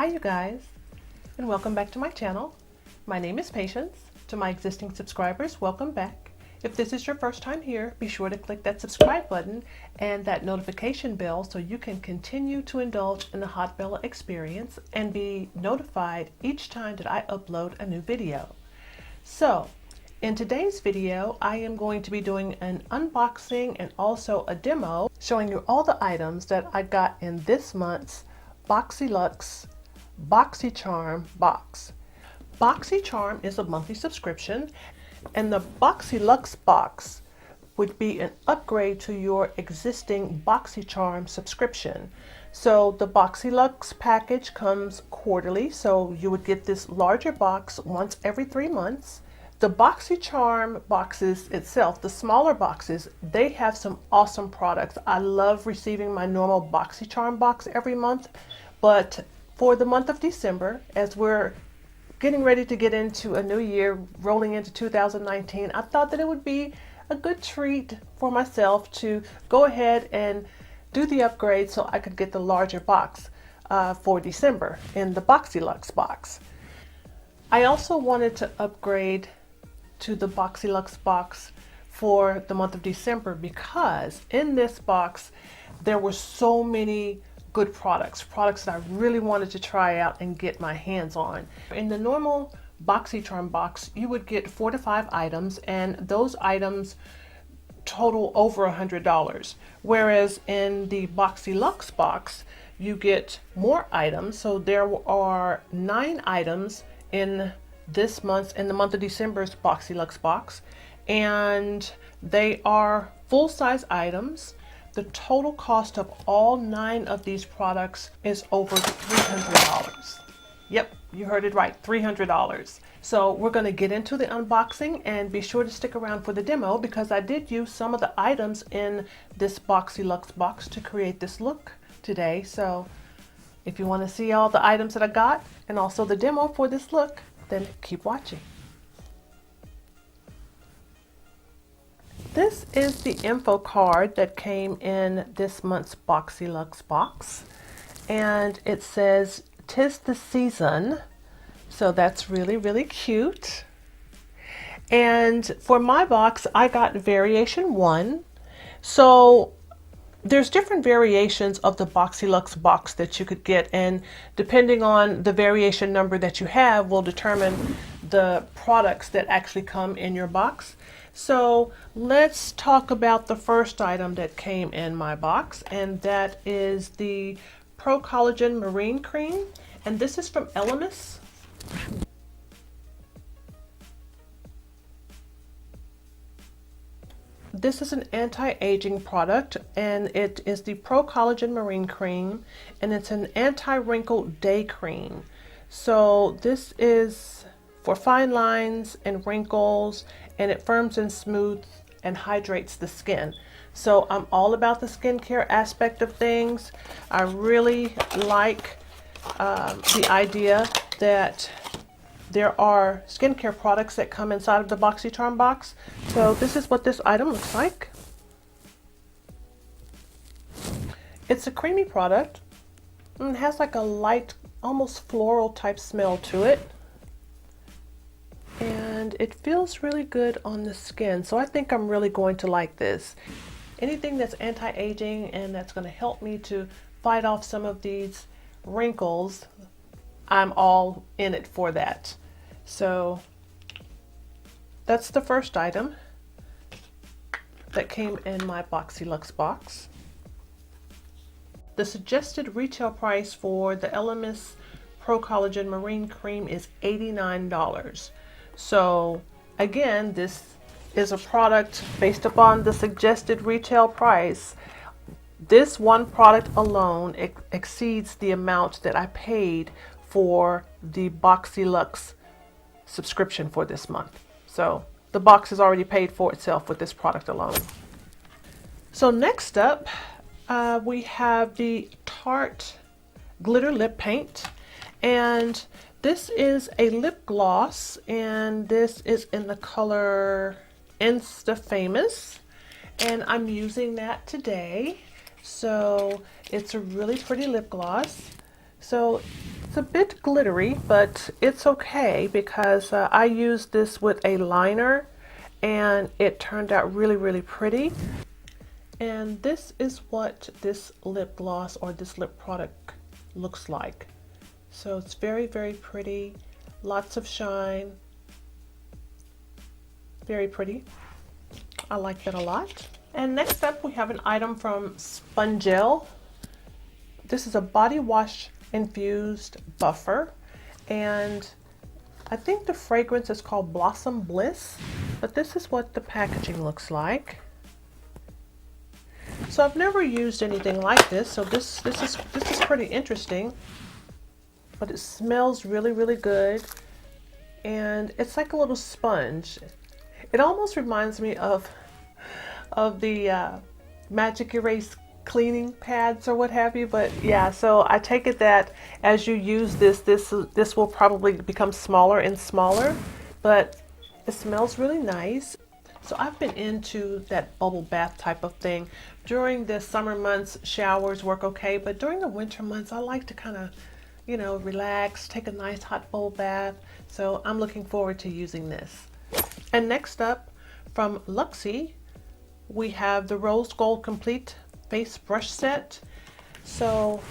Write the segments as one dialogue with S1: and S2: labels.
S1: Hi you guys, and welcome back to my channel. My name is Patience. To my existing subscribers, welcome back. If this is your first time here, be sure to click that subscribe button and that notification bell so you can continue to indulge in the Hot Bella experience and be notified each time that I upload a new video. So, in today's video, I am going to be doing an unboxing and also a demo showing you all the items that I got in this month's BoxyLuxe BoxyCharm box. BoxyCharm is a monthly subscription, and the BoxyLuxe box would be an upgrade to your existing BoxyCharm subscription. So the BoxyLuxe package comes quarterly, so you would get this larger box once every 3 months. The BoxyCharm boxes itself, the smaller boxes, they have some awesome products. I love receiving my normal BoxyCharm box every month, but for the month of December, as we're getting ready to get into a new year, rolling into 2019, I thought that it would be a good treat for myself to go ahead and do the upgrade so I could get the larger box for December in the BoxyLuxe box. I also wanted to upgrade to the BoxyLuxe box for the month of December because in this box there were so many good products that I really wanted to try out and get my hands on. In the normal BoxyCharm box, you would get 4 to 5 items, and those items total over $100. Whereas in the BoxyLuxe box, you get more items. So there are 9 items in this month, in the month of December's BoxyLuxe box, and they are full-size items. The total cost of all 9 of these products is over $300. Yep, you heard it right, $300. So we're going to get into the unboxing, and be sure to stick around for the demo because I did use some of the items in this BoxyLuxe box to create this look today. So if you want to see all the items that I got and also the demo for this look, then keep watching. This is the info card that came in this month's BoxyLuxe box, and it says, "'Tis the season," so that's really cute. And for my box, I got variation 1. So there's different variations of the BoxyLuxe box that you could get, and depending on the variation number that you have will determine the products that actually come in your box. So let's talk about the first item that came in my box, and that is the Pro Collagen Marine Cream, and this is from Elemis. This is an anti-aging product, and it is the Pro Collagen Marine Cream, and it's an anti-wrinkle day cream. So this is for fine lines and wrinkles, and it firms and smooths and hydrates the skin. So I'm all about the skincare aspect of things. I really like the idea that there are skincare products that come inside of the BoxyCharm box. So this is what this item looks like. It's a creamy product, and it has like a light, almost floral type smell to it. And it feels really good on the skin, so I think I'm really going to like this. Anything that's anti-aging and that's going to help me to fight off some of these wrinkles, I'm all in it for that. So that's the first item that came in my BoxyLuxe box. The suggested retail price for the Elemis Pro Collagen Marine Cream is $89. So again, this is a product based upon the suggested retail price. This one product alone exceeds the amount that I paid for the BoxyLuxe subscription for this month. So the box is already paid for itself with this product alone. So next up, we have the Tarte Glitter Lip Paint, and this is a lip gloss, and this is in the color Insta Famous, and I'm using that today. So it's a really pretty lip gloss. So it's a bit glittery, but it's okay because I used this with a liner and it turned out really, really pretty. And this is what this lip gloss or this lip product looks like. So it's very, very pretty, lots of shine, very pretty. I like that a lot. And next up we have an item from Spongelle. This is a body wash infused buffer, and I think the fragrance is called Blossom Bliss, but this is what the packaging looks like. So I've never used anything like this, so this is pretty interesting, but it smells really, really good, and it's like a little sponge. It almost reminds me of the Magic Erase cleaning pads or what have you, but yeah, so I take it that as you use this will probably become smaller and smaller, but it smells really nice. So I've been into that bubble bath type of thing. During the summer months, showers work okay, but during the winter months, I like to kind of, you know, relax, take a nice hot bubble bath. So I'm looking forward to using this. And next up, from Luxie, we have the Rose Gold Complete Face Brush Set. So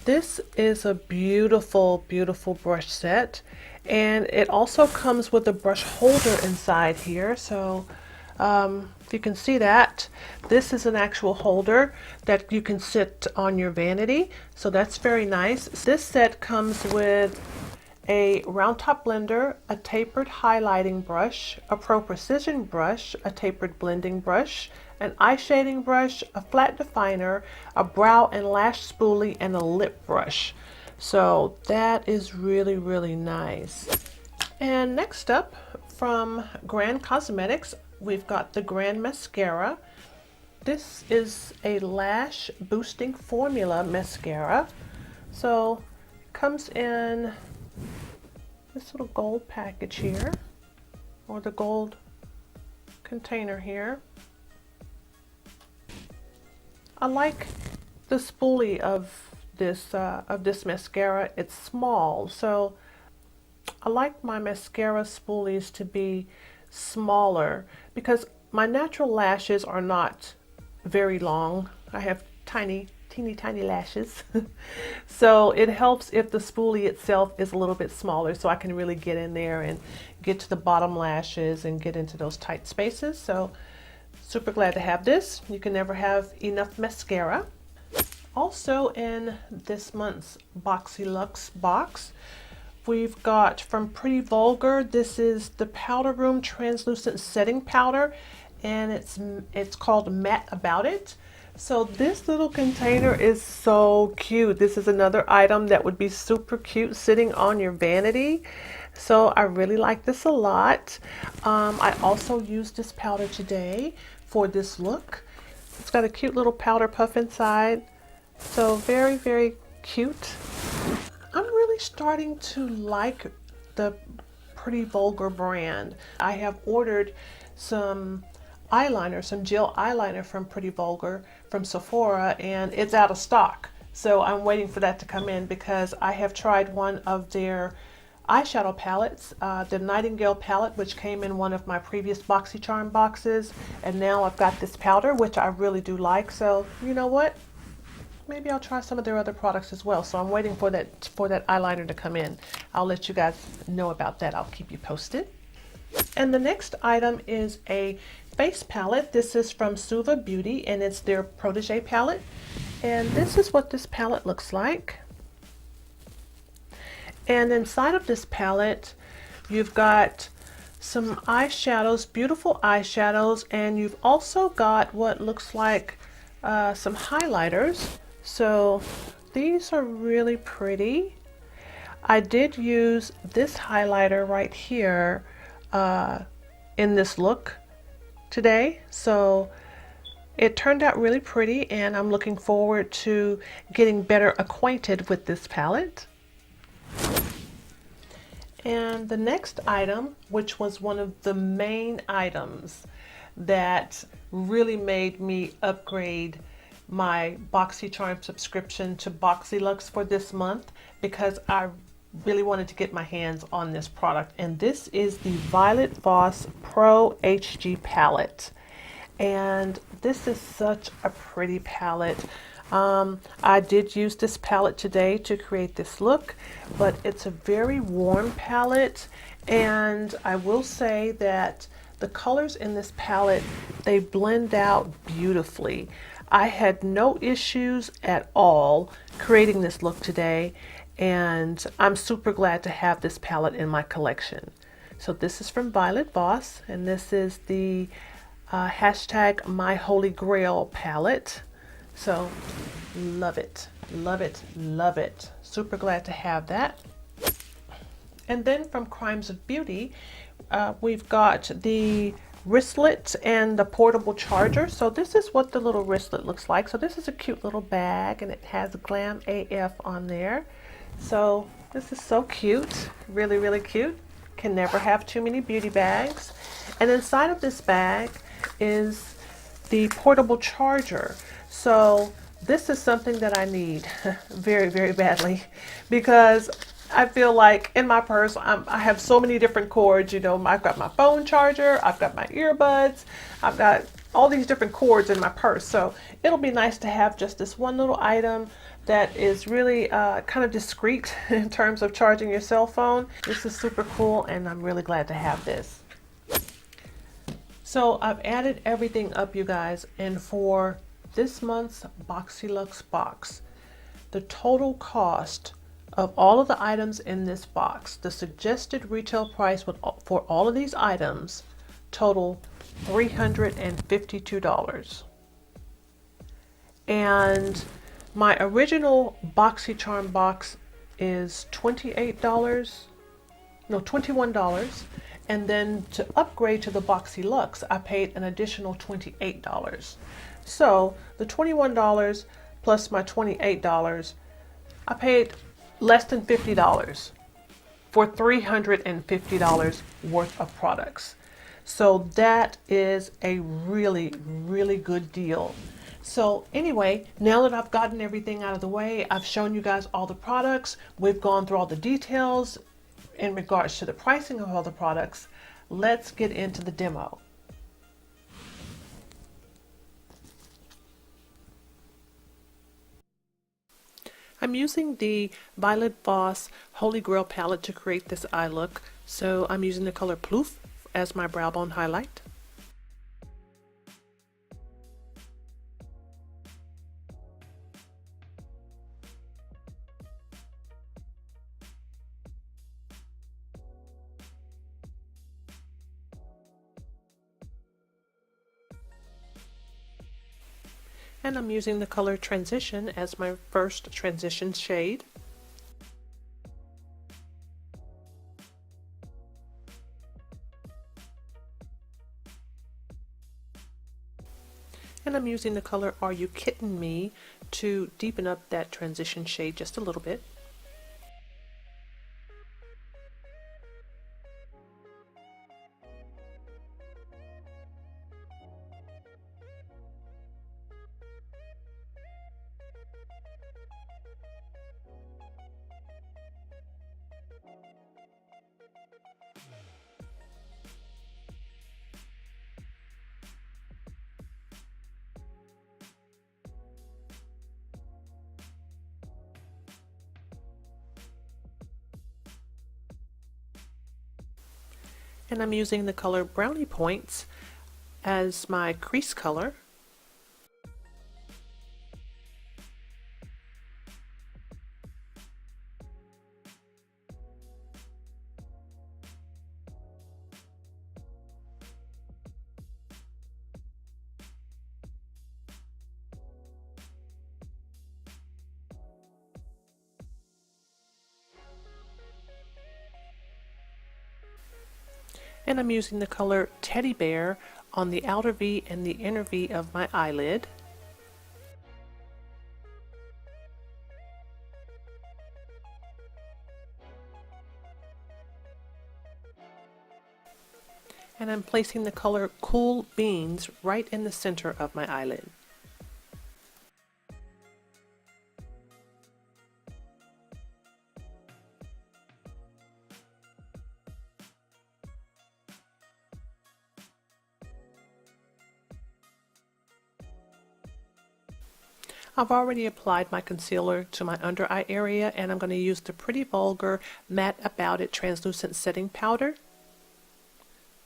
S1: this is a beautiful, beautiful brush set, and it also comes with a brush holder inside here. So if you can see that, this is an actual holder that you can sit on your vanity, so that's very nice. This set comes with a round top blender, a tapered highlighting brush, a pro precision brush, a tapered blending brush, an eye shading brush, a flat definer, a brow and lash spoolie, and a lip brush. So that is really, really nice. And next up, from Grand Cosmetics, we've got the Grand Mascara. This is a lash boosting formula mascara. So it comes in this little gold package here, or the gold container here. I like the spoolie of this mascara. It's small, so I like my mascara spoolies to be smaller because my natural lashes are not very long. I have teeny tiny lashes. So it helps if the spoolie itself is a little bit smaller, so I can really get in there and get to the bottom lashes and get into those tight spaces. So super glad to have this. You can never have enough mascara. Also in this month's BoxyLuxe box, we've got from Pretty Vulgar, this is the Powder Room Translucent Setting Powder, and it's called Matte About It. So this little container is so cute. This is another item that would be super cute sitting on your vanity. So I really like this a lot. I also used this powder today for this look. It's got a cute little powder puff inside. So very, very cute. I'm really starting to like the Pretty Vulgar brand. I have ordered some eyeliner, some gel eyeliner from Pretty Vulgar from Sephora, and it's out of stock. So I'm waiting for that to come in because I have tried one of their eyeshadow palettes, the Nightingale palette, which came in one of my previous BoxyCharm boxes, and now I've got this powder, which I really do like. So you know what? Maybe I'll try some of their other products as well. So I'm waiting for that eyeliner to come in. I'll let you guys know about that. I'll keep you posted. And the next item is a face palette. This is from Suva Beauty, and it's their Protege palette. And this is what this palette looks like. And inside of this palette, you've got some eyeshadows, beautiful eyeshadows, and you've also got what looks like some highlighters. So these are really pretty. I did use this highlighter right here in this look today, so it turned out really pretty, and I'm looking forward to getting better acquainted with this palette. And the next item, which was one of the main items that really made me upgrade my BoxyCharm subscription to BoxyLuxe for this month because I really wanted to get my hands on this product. And this is the Violet Voss Pro HG palette. And this is such a pretty palette. I did use this palette today to create this look, but it's a very warm palette. And I will say that the colors in this palette, they blend out beautifully. I had no issues at all creating this look today, and I'm super glad to have this palette in my collection. So this is from Violet Voss, and this is the hashtag My Holy Grail palette. So love it, love it, love it. Super glad to have that. And then from Crimes of Beauty, we've got the wristlet and the portable charger. So this is what the little wristlet looks like. So this is a cute little bag, and it has Glam AF on there. So this is so cute, really, really cute. Can never have too many beauty bags. And inside of this bag is the portable charger. So this is something that I need very, very badly, because I feel like in my purse, I have so many different cords. You know, I've got my phone charger, I've got my earbuds, I've got all these different cords in my purse. So it'll be nice to have just this one little item that is really kind of discreet in terms of charging your cell phone. This is super cool, and I'm really glad to have this. So I've added everything up, you guys, and for this month's BoxyLuxe box, the total cost of all of the items in this box, the suggested retail price for all of these items total $352. And my original BoxyCharm box is $21. And then to upgrade to the BoxyLuxe, I paid an additional $28. So the $21 plus my $28, I paid less than $50 for $350 worth of products. So that is a really, really good deal. So anyway, now that I've gotten everything out of the way, I've shown you guys all the products, we've gone through all the details in regards to the pricing of all the products, let's get into the demo. I'm using the Violet Voss Holy Grail palette to create this eye look, so I'm using the color Plouf as my brow bone highlight. And I'm using the color Transition as my first transition shade. And I'm using the color Are You Kidding Me to deepen up that transition shade just a little bit. And I'm using the color Brownie Points as my crease color. And I'm using the color Teddy Bear on the outer V and the inner V of my eyelid. And I'm placing the color Cool Beans right in the center of my eyelid. I've already applied my concealer to my under eye area, and I'm going to use the Pretty Vulgar Matte About It Translucent Setting Powder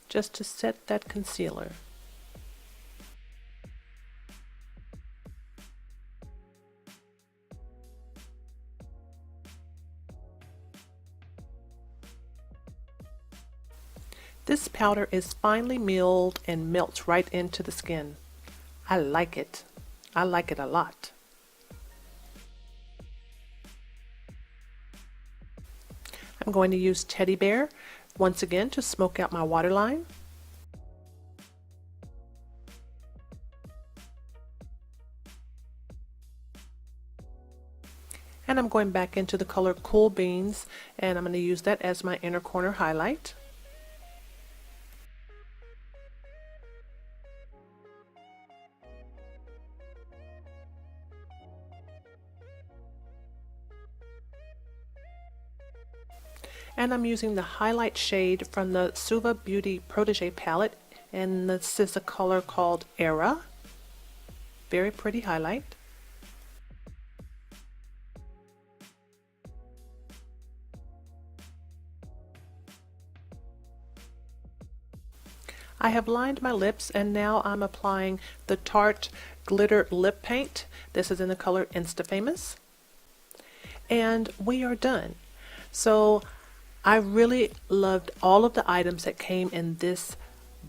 S1: just to set that concealer. This powder is finely milled and melts right into the skin. I like it. I like it a lot. I'm going to use Teddy Bear once again to smoke out my waterline. And I'm going back into the color Cool Beans, and I'm going to use that as my inner corner highlight. And I'm using the highlight shade from the Suva Beauty Protégé palette, and this is a color called Era. Very pretty highlight. I have lined my lips, and now I'm applying the Tarte Glitter Lip Paint. This is in the color Insta-Famous. And we are done. So I really loved all of the items that came in this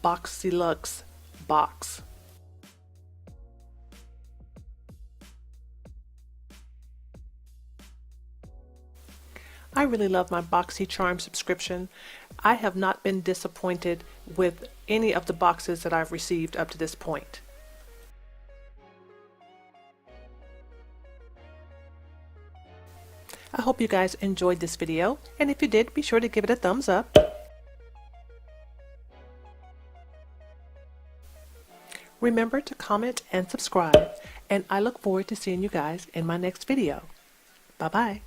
S1: BoxyLuxe box. I really love my BoxyCharm subscription. I have not been disappointed with any of the boxes that I've received up to this point. I hope you guys enjoyed this video, and if you did, be sure to give it a thumbs up. Remember to comment and subscribe, and I look forward to seeing you guys in my next video. Bye-bye.